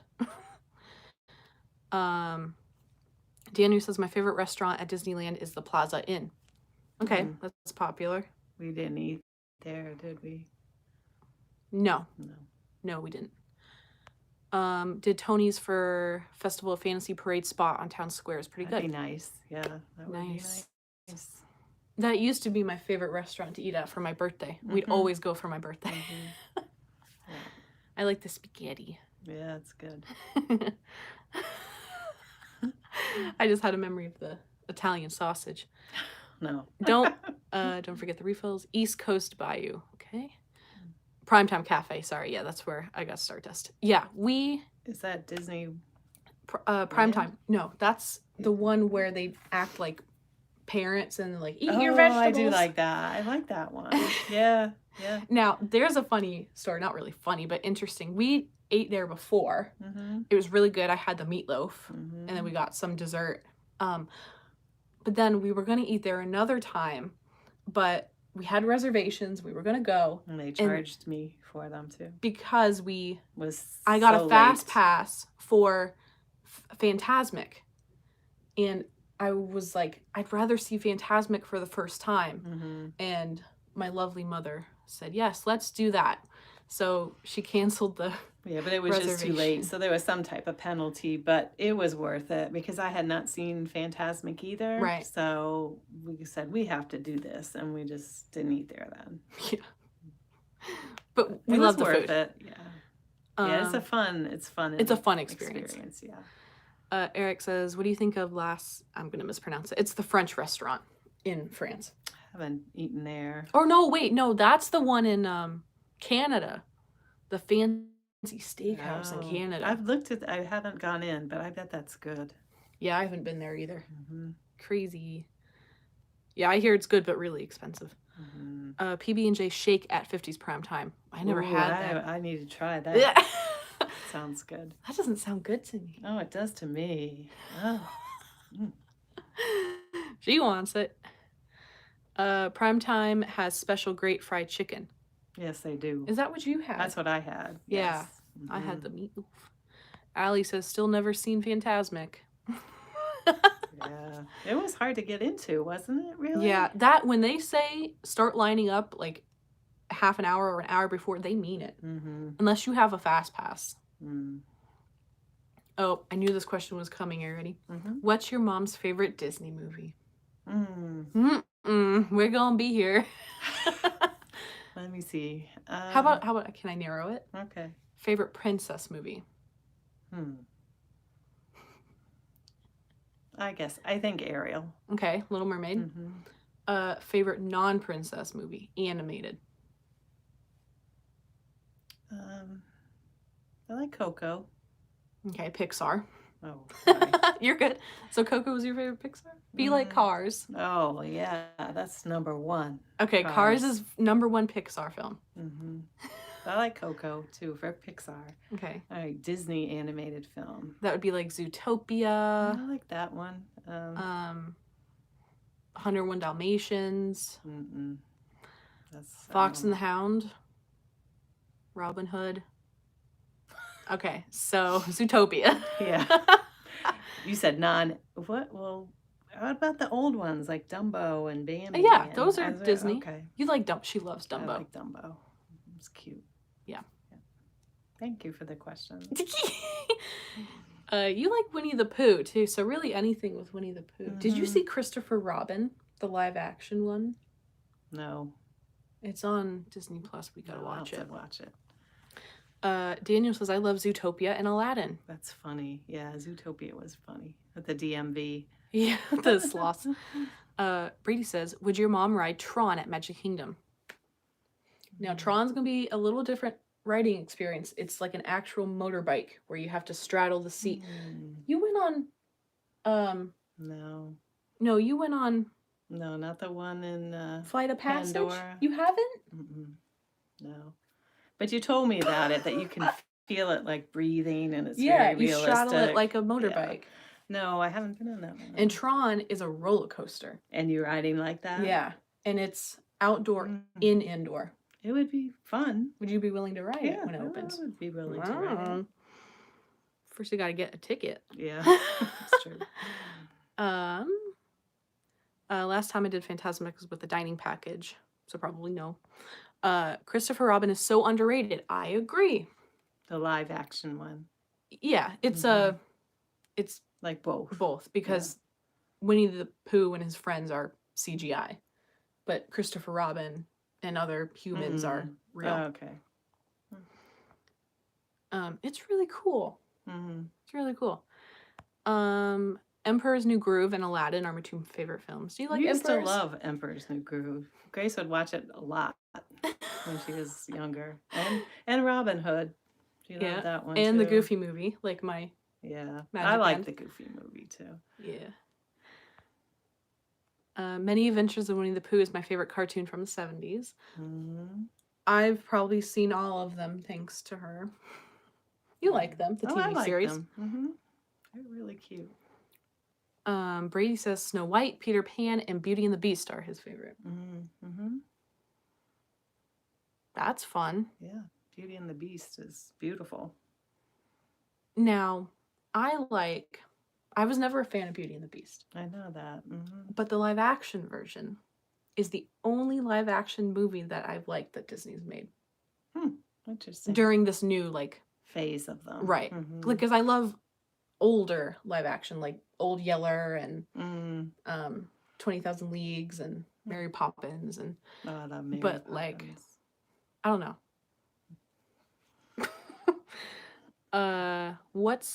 Daniel says, my favorite restaurant at Disneyland is the Plaza Inn. Okay, that's popular. We didn't eat there, did we? No, we didn't. Did Tony's for Festival of Fantasy Parade spot on Town Square is pretty good. That'd be nice. Yeah, that would be nice. That used to be my favorite restaurant to eat at for my birthday. We'd always go for my birthday. Yeah. I like the spaghetti. Yeah, it's good. I just had a memory of the Italian sausage. No. Don't forget the refills. East Coast Bayou. Okay. Primetime Cafe. Sorry. Yeah, that's where I got Stardust. Yeah, Is that Disney? Primetime. No, that's the one where they act like parents and eat your vegetables. I do like that. I like that one. Yeah. Now, there's a funny story. Not really funny, but interesting. We ate there before. It was really good. I had the meatloaf, and then we got some dessert. But then we were going to eat there another time, but we had reservations. We were going to go. And they charged me for them, too. Because I got a fast pass for Fantasmic. And I was like, I'd rather see Fantasmic for the first time. And my lovely mother said, yes, let's do that. So she canceled the but it was just too late. So there was some type of penalty, but it was worth it because I had not seen Fantasmic either. Right. So we said, we have to do this. And we just didn't eat there then. Yeah. But we love the food. It. Yeah. Yeah, it's a fun experience. Yeah. Eric says, what do you think of I'm going to mispronounce it. It's the French restaurant in France. Haven't eaten there. Or no, wait, no, that's the one in Canada. The fancy steakhouse in Canada. I've looked at, I haven't gone in, but I bet that's good. Yeah, I haven't been there either. Mm-hmm. Crazy. Yeah, I hear it's good, but really expensive. Mm-hmm. PB&J shake at 50s prime time. I never had that. I need to try that. Yeah. Sounds good. That doesn't sound good to me. Oh, it does to me. Oh. She wants it. Prime time has special great fried chicken. Yes, they do. Is that what you had? That's what I had. Yeah. Yes. Mm-hmm. I had the meatloaf. Allie says, still never seen Phantasmic. Yeah. It was hard to get into, wasn't it, really? Yeah. That, when they say start lining up like half an hour or an hour before, they mean it. Mm-hmm. Unless you have a fast pass. Mm. Oh, I knew this question was coming already. Mm-hmm. What's your mom's favorite Disney movie? Mm. We're gonna be here. Let me see. How about, can I narrow it? Okay. Favorite princess movie? I think Ariel. Okay, Little Mermaid. Mm-hmm. Favorite non-princess movie? Animated. I like Coco. Okay, Pixar. Oh, sorry. You're good. So Coco was your favorite Pixar? Be like Cars. Oh, yeah, that's number one. Okay, Cars is number one Pixar film. Mm-hmm. I like Coco, too, for Pixar. Okay. All right, Disney animated film. That would be like Zootopia. I like that one. 101 Dalmatians. That's Fox and the Hound. Robin Hood. Okay, so Zootopia. Yeah. You said what? Well, what about the old ones like Dumbo and Bambi? Yeah, those are Disney. Okay. You like Dumbo. She loves Dumbo. I like Dumbo. It's cute. Yeah. Thank you for the question. You like Winnie the Pooh too, so really anything with Winnie the Pooh. Did you see Christopher Robin, the live action one? No. It's on Disney Plus. We gotta watch it. Watch it. Daniel says, I love Zootopia and Aladdin. That's funny. Yeah, Zootopia was funny. With the DMV. Yeah, the sloths. Brady says, would your mom ride Tron at Magic Kingdom? Now, Tron's going to be a little different riding experience. It's like an actual motorbike where you have to straddle the seat. You went on... No, you went on... No, not the one in... Flight of Passage? Pandora. You haven't? No. But you told me about it, that you can feel it like breathing and it's very realistic. Yeah, you straddle it like a motorbike. Yeah. No, I haven't been on that one. And Tron is a roller coaster. And you're riding like that? Yeah. And it's outdoor, indoor. It would be fun. Would you be willing to ride it when it opens? I would be willing to ride it. First, you got to get a ticket. Yeah, that's true. Last time I did Phantasmic was with the dining package, so probably no. Christopher Robin is so underrated. I agree. The live action one. Yeah, it's it's like both. Both, because Winnie the Pooh and his friends are CGI, but Christopher Robin and other humans are real. Oh, okay. It's really cool. It's really cool. Emperor's New Groove and Aladdin are my two favorite films. Do you like I used to Emperor's? love Emperor's New Groove. Grace would watch it a lot when she was younger. And Robin Hood. She loved that one and too. the Goofy movie, like my I Magic like Band. the Goofy movie too. Yeah. Many Adventures of Winnie the Pooh is my favorite cartoon from the 70s. I've probably seen all of them thanks to her. You like them, the TV I like series. them. They're really cute. Brady says Snow White, Peter Pan, and Beauty and the Beast are his favorite. That's fun. Yeah, Beauty and the Beast is beautiful. Now, I was never a fan of Beauty and the Beast. I know that. But the live action version is the only live action movie that I've liked that Disney's made. Interesting. During this new, phase of them. Right. Because I love older live action, like Old Yeller and 20,000 Leagues and Mary Poppins and Mary but Poppins. I don't know. What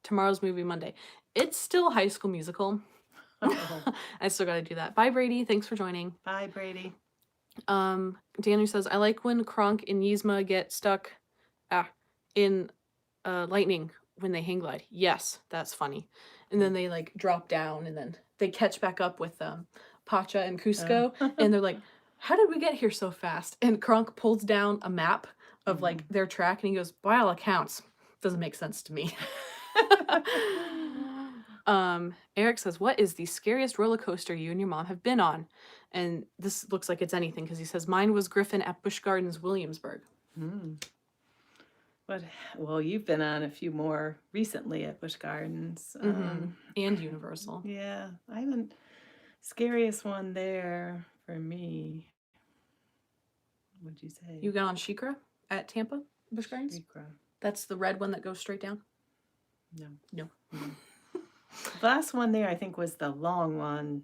tomorrow's movie Monday. It's still High School Musical. Oh. I still gotta do that. Bye, Brady. Thanks for joining. Bye, Brady. Daniel says, I like when Kronk and Yzma get stuck in lightning when they hang glide. Yes, that's funny. And then they like drop down and then they catch back up with Pacha and Cusco. And they're like, how did we get here so fast? And Kronk pulls down a map of like their track and he goes, by all accounts, doesn't make sense to me. Eric says, what is the scariest roller coaster you and your mom have been on? And this looks like it's anything because he says, mine was Griffin at Busch Gardens, Williamsburg. But, well, you've been on a few more recently at Busch Gardens. And Universal. Yeah, I haven't. Scariest one there for me. What'd you say? You got on Shikra at Tampa, Busch Gardens? Shikra. That's the red one that goes straight down? No. The last one there, I think, was the long one.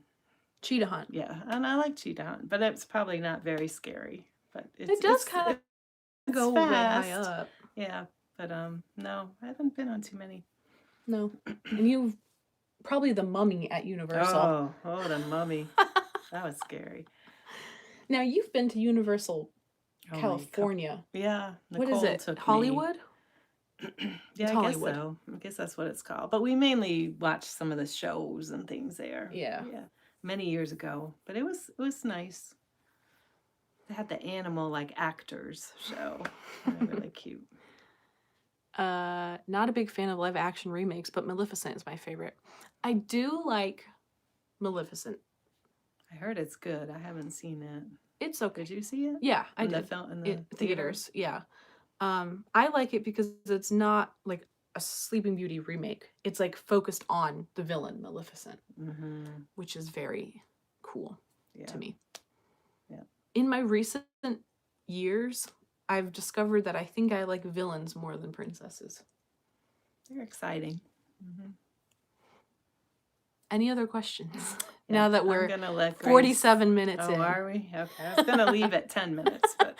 Cheetah Hunt. Yeah, and I like Cheetah Hunt, but it's probably not very scary. But it does kind of go way high up. Yeah, but no, I haven't been on too many. No, and you probably the Mummy at Universal. Oh, the Mummy. That was scary. Now you've been to Universal, California. Yeah. Nicole, what is it? Hollywood? Yeah, I guess so. I guess that's what it's called. But we mainly watched some of the shows and things there. Yeah. Many years ago, but it was nice. They had the animal like actors show. They're really cute. Not a big fan of live action remakes, but Maleficent is my favorite. I do like Maleficent. I heard it's good. I haven't seen it. It's okay. Did you see it? Yeah, I did. In the theaters. Yeah. I like it because it's not like a Sleeping Beauty remake. It's like focused on the villain Maleficent, which is very cool to me. Yeah. In my recent years, I've discovered that I think I like villains more than princesses. They're exciting. Any other questions? Now that we're 47 minutes in. Oh, are we? Okay. I was going to leave at 10 minutes, but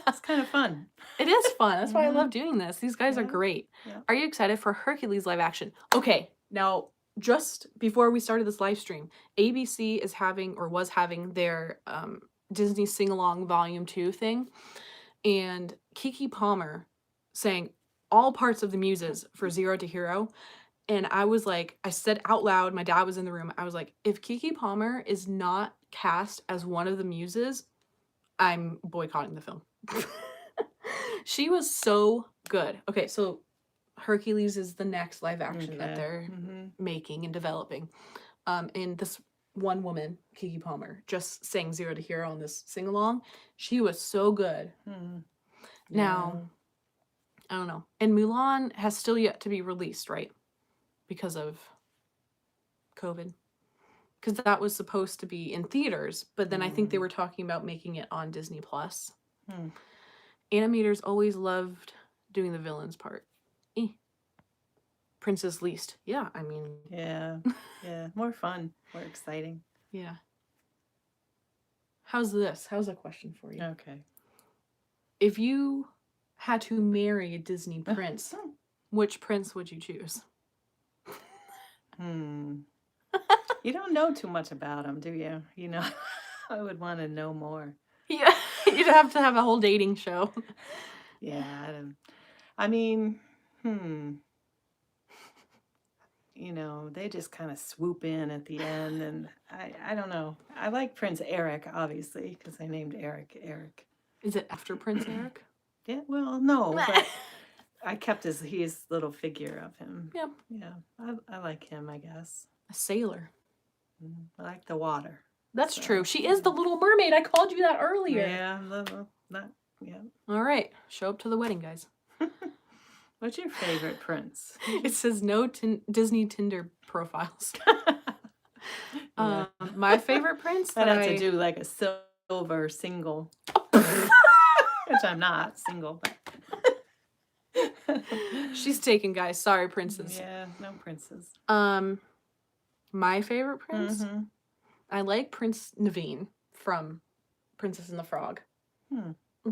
it's kind of fun. It is fun. That's why I love doing this. These guys are great. Yeah. Are you excited for Hercules live action? Okay, now just before we started this live stream, ABC is having or was having their Disney Sing Along Volume 2 thing, and Keke Palmer sang all parts of the muses for Zero to Hero. And I was like, I said out loud, my dad was in the room, I was like, if Keke Palmer is not cast as one of the muses, I'm boycotting the film. She was so good. Okay, so Hercules is the next live action that they're making and developing. And this one woman, Keke Palmer, just sang Zero to Hero on this sing-along. She was so good. Now, I don't know. And Mulan has still yet to be released, right? Because of COVID. Because that was supposed to be in theaters, but then I think they were talking about making it on Disney+. Animators always loved doing the villains part. Princess Least. Yeah, I mean... Yeah, more fun, more exciting. Yeah. How's this? How's a question for you? Okay. If you had to marry a Disney prince, which prince would you choose? You don't know too much about them, do you? You know, I would want to know more. Yeah, you'd have to have a whole dating show. Yeah, I mean, you know, they just kind of swoop in at the end, and I don't know. I like Prince Eric, obviously, because I named Eric Eric. Is it after Prince Eric? Yeah, well, no, but I kept his little figure of him. Yep. Yeah, I like him, I guess. A sailor. I like the water. That's true. She is the Little Mermaid. I called you that earlier. Yeah, yeah. All right, show up to the wedding, guys. What's your favorite prince? It says no Disney Tinder profiles. My favorite prince I'd have to do like a silver single. Which I'm not single, but she's taken, guys. Sorry, princes. Yeah, no princes. My favorite prince? I like Prince Naveen from Princess and the Frog.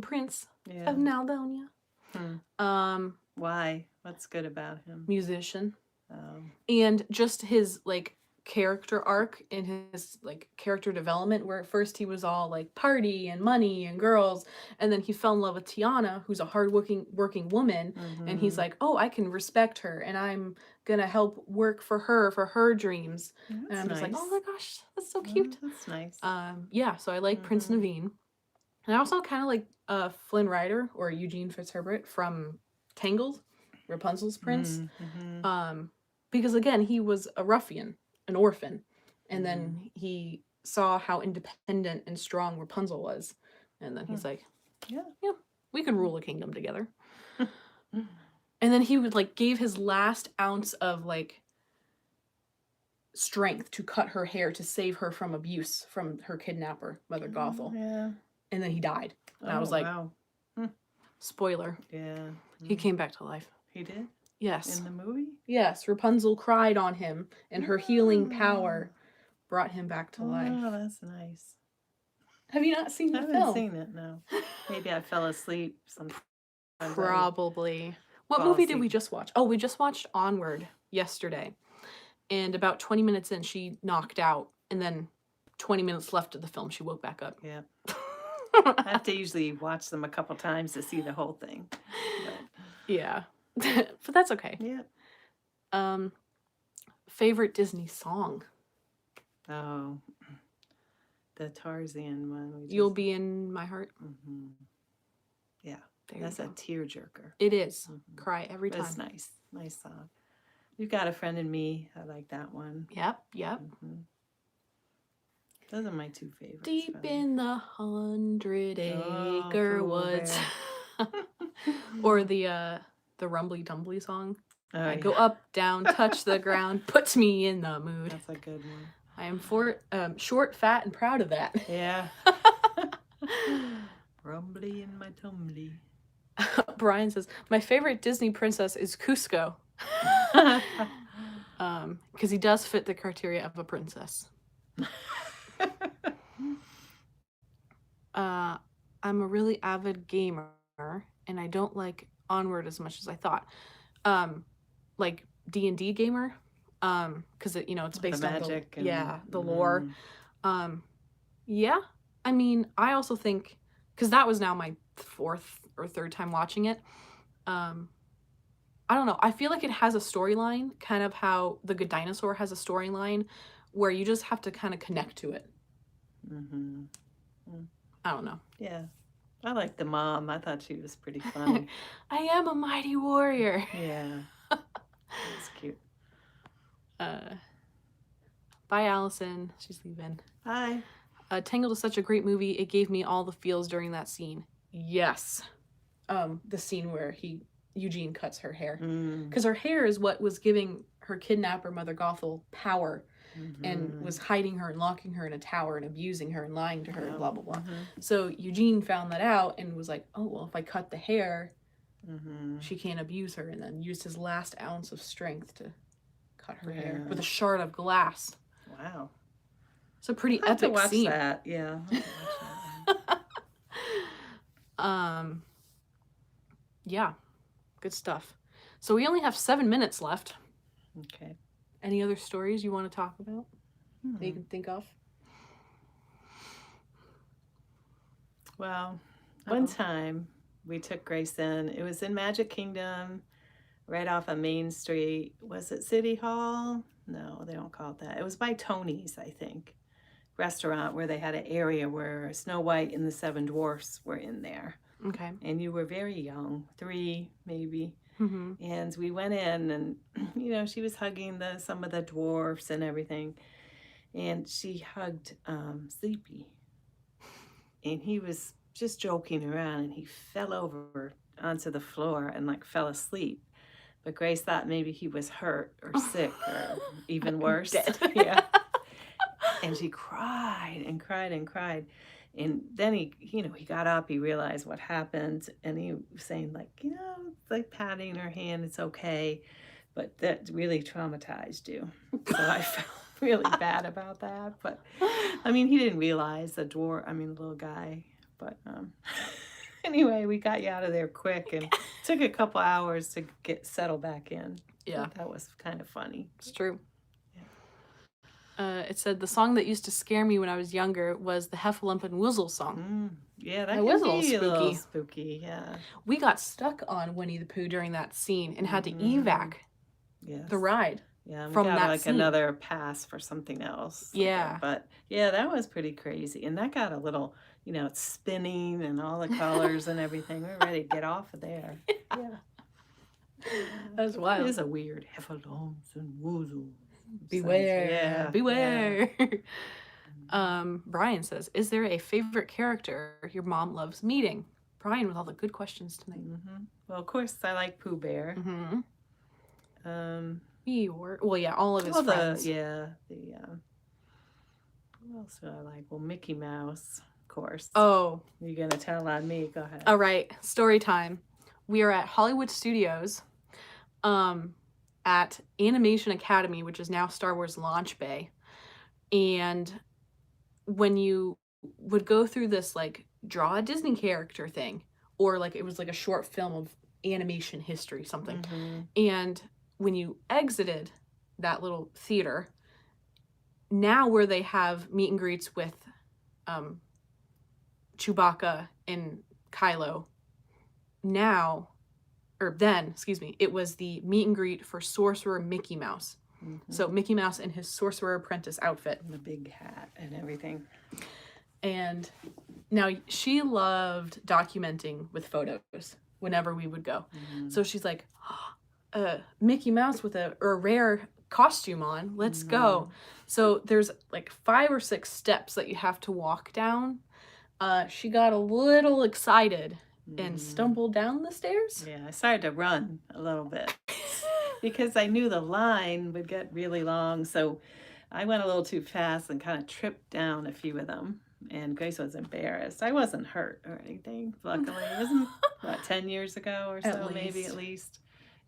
Prince of Naldonia. Why? What's good about him? Musician. And just his like character arc and his like character development, where at first he was all like party and money and girls, and then he fell in love with Tiana, who's a hardworking woman, and he's like, oh, I can respect her and I'm gonna help work for her dreams. And That's I'm just like, oh nice. my gosh, that's so cute. That's nice. Yeah, so I like Prince Naveen. And I also kind of like Flynn Rider or Eugene Fitzherbert from Tangled, Rapunzel's prince. Because again, he was a ruffian, an orphan, and then he saw how independent and strong Rapunzel was, and then he's like, Yeah. we can rule a kingdom together. And then he would like gave his last ounce of like strength to cut her hair to save her from abuse from her kidnapper, Mother Gothel. Yeah. And then he died. And I was like, wow. spoiler. Yeah. He came back to life. He did? Yes. In the movie? Yes. Rapunzel cried on him, and her healing power brought him back to life. Oh, that's nice. Have you not seen the I film? haven't seen it, no. Maybe I fell asleep sometime. Probably. What movie did we just watch? Oh, we just watched Onward yesterday. And about 20 minutes in, she knocked out. And then 20 minutes left of the film, she woke back up. Yeah. I have to usually watch them a couple times to see the whole thing. But. Yeah. But that's okay. Yeah. Favorite Disney song? Oh, the Tarzan one. You'll Be in My Heart. Yeah, there that's a tearjerker. It is. Cry every time. That's nice. Nice song. You've Got a Friend in Me. I like that one. Yep. Those are my two favorites. Deep in the 100-acre woods. Or the Rumbly Tumbly song. I go up, down, touch the ground, puts me in the mood. That's a good one. I am short, fat, and proud of that. Yeah. Rumbly in my tumbly. Brian says, my favorite Disney princess is Cusco. Because he does fit the criteria of a princess. I'm a really avid gamer, and I don't like Onward as much as I thought. Like D&D gamer, because it's based the on magic the lore. Yeah, I mean, I also think, because that was now my fourth or third time watching it. I don't know. I feel like it has a storyline, kind of how The Good Dinosaur has a storyline, where you just have to kind of connect to it. I don't know. Yeah. I like the mom. I thought she was pretty funny. I am a mighty warrior. Yeah. That's cute. Bye, Allison. She's leaving. Hi. Tangled is such a great movie. It gave me all the feels during that scene. Yes. The scene where Eugene cuts her hair. Because her hair is what was giving her kidnapper, Mother Gothel, power. And was hiding her and locking her in a tower and abusing her and lying to her and blah, blah, blah. So Eugene found that out and was like, oh, well, if I cut the hair, she can't abuse her. And then used his last ounce of strength to cut her hair with a shard of glass. Wow. It's a pretty I'll have epic to watch scene. That. Yeah. Yeah. Good stuff. So we only have 7 minutes left. Okay. Any other stories you want to talk about that you can think of? Well, one time we took Grace in. It was in Magic Kingdom, right off of Main Street. Was it City Hall? No, they don't call it that. It was by Tony's, I think, restaurant where they had an area where Snow White and the Seven Dwarfs were in there. Okay. And you were very young, 3 maybe. And we went in and, she was hugging some of the dwarfs and everything. And she hugged Sleepy. And he was just joking around and he fell over onto the floor and fell asleep. But Grace thought maybe he was hurt or sick or even worse. Dead. Yeah. And she cried and cried and cried. And then he got up, he realized what happened, and he was saying, patting her hand, it's okay. But that really traumatized you. So I felt really bad about that. But, he didn't realize the little guy. But Anyway, we got you out of there quick and took a couple hours to get settled back in. Yeah, But that was kind of funny. it's true. Yeah. It said the song that used to scare me when I was younger was the Heffalump and Wizzle song. Yeah, that It can was be a little spooky. spooky. Yeah. We got stuck on Winnie the Pooh during that scene and had to Mhm. evac Yes. the ride. Yeah, we from got that like scene. another pass for something else. Yeah. But yeah, that was pretty crazy. And that got a little, it's spinning and all the colors and everything. We're ready to get off of there. Yeah. That was That wild. is a weird heffalumps and woozles. Beware. Yeah. Beware. Brian says, is there a favorite character your mom loves meeting? Brian with all the good questions tonight. Well, of course, I like Pooh Bear. Well, yeah, all of his friends. Who else do I like? Well, Mickey Mouse, of course. Oh. You're going to tell on me. Go ahead. All right. Story time. We are at Hollywood Studios at Animation Academy, which is now Star Wars Launch Bay. And when you would go through this, like, draw a Disney character thing, or, like, it was like a short film of animation history, something. And when you exited that little theater, now where they have meet and greets with Chewbacca and Kylo, it was the meet and greet for Sorcerer Mickey Mouse. So Mickey Mouse in his Sorcerer Apprentice outfit. And the big hat and everything. And now she loved documenting with photos whenever we would go. So she's like, Mickey Mouse with a rare costume on, let's go. So there's like 5 or 6 steps that you have to walk down. She got a little excited and stumbled down the stairs. Yeah, I started to run a little bit because I knew the line would get really long. So I went a little too fast and kind of tripped down a few of them. And Grace was embarrassed. I wasn't hurt or anything, luckily. It wasn't, 10 years ago or so, maybe at least.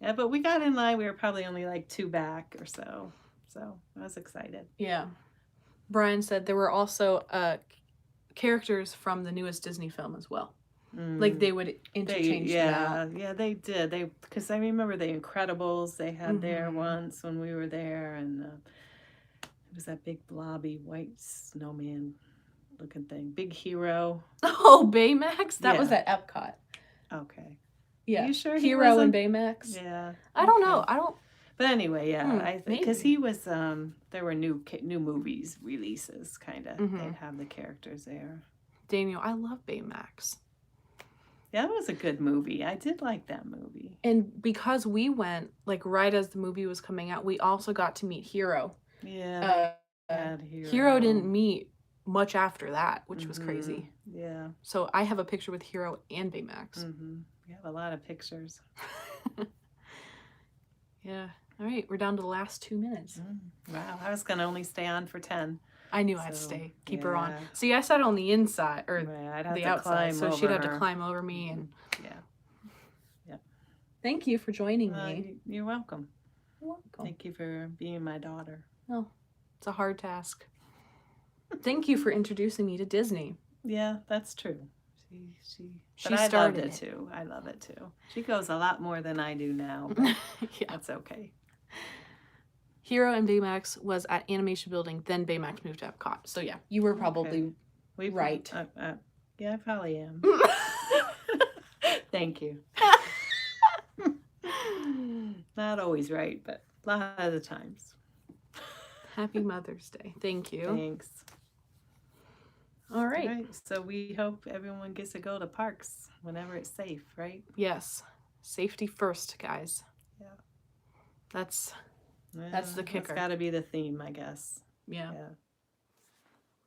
Yeah, but we got in line. We were probably only like 2 back or so. So I was excited. Yeah. Brian said there were also characters from the newest Disney film as well. Like they would interchange that. Yeah, they did. Because I remember the Incredibles they had there once when we were there, and it was that big blobby white snowman looking thing. Big Hero. Oh, Baymax? That was at Epcot. Okay. Yeah. Are you sure Hero and Baymax? Yeah. I don't know. I don't. But anyway, yeah, because he was. There were new movies releases, kind of. They'd have the characters there. Daniel, I love Baymax. Yeah, that was a good movie. I did like that movie. And because we went, like, right as the movie was coming out, we also got to meet Hero. Yeah. Hero didn't meet much after that, which was crazy. Yeah. So I have a picture with Hero and Baymax. We have a lot of pictures. Yeah. All right, we're down to the last 2 minutes. Wow, I was going to only stay on for 10. I knew I'd stay. Keep her on. See, I sat on the inside, or I'd have the to outside, so climb she'd over have to climb over me. And yeah. Thank you for joining me. You're welcome. You're welcome. Thank you for being my daughter. No, it's a hard task. Thank you for introducing me to Disney. Yeah, that's true. But She I started loved it too. I love it too. She goes a lot more than I do now, but that's okay. Hero and Baymax was at Animation Building, then Baymax moved to Epcot. So yeah, you were probably right. Yeah, I probably am. Thank you. Not always right, but a lot of the times. Happy Mother's Day. Thank you. Thanks. All right. So we hope everyone gets to go to parks whenever it's safe, right? Yes. Safety first, guys. Yeah. That's the kicker. That's got to be the theme, I guess. Yeah.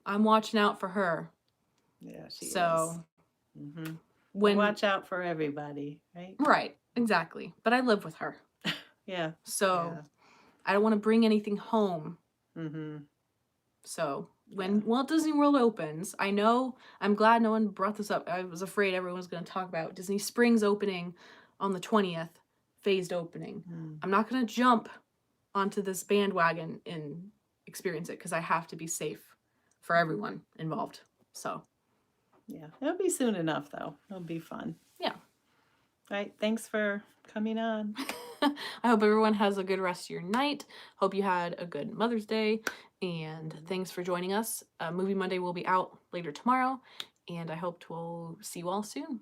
I'm watching out for her. Yeah, she is. So watch out for everybody, right? Right. Exactly. But I live with her. Yeah. So I don't want to bring anything home. So when Walt Disney World opens, I'm glad no one brought this up. I was afraid everyone was going to talk about Disney Springs opening on the 20th, phased opening. I'm not going to jump onto this bandwagon and experience it because I have to be safe for everyone involved. So Yeah, it'll be soon enough, though. It'll be fun. Yeah. All right, thanks for coming on. I hope everyone has a good rest of your night. Hope you had a good Mother's Day, and thanks for joining us. Movie Monday will be out later tomorrow, and I hope we'll see you all soon.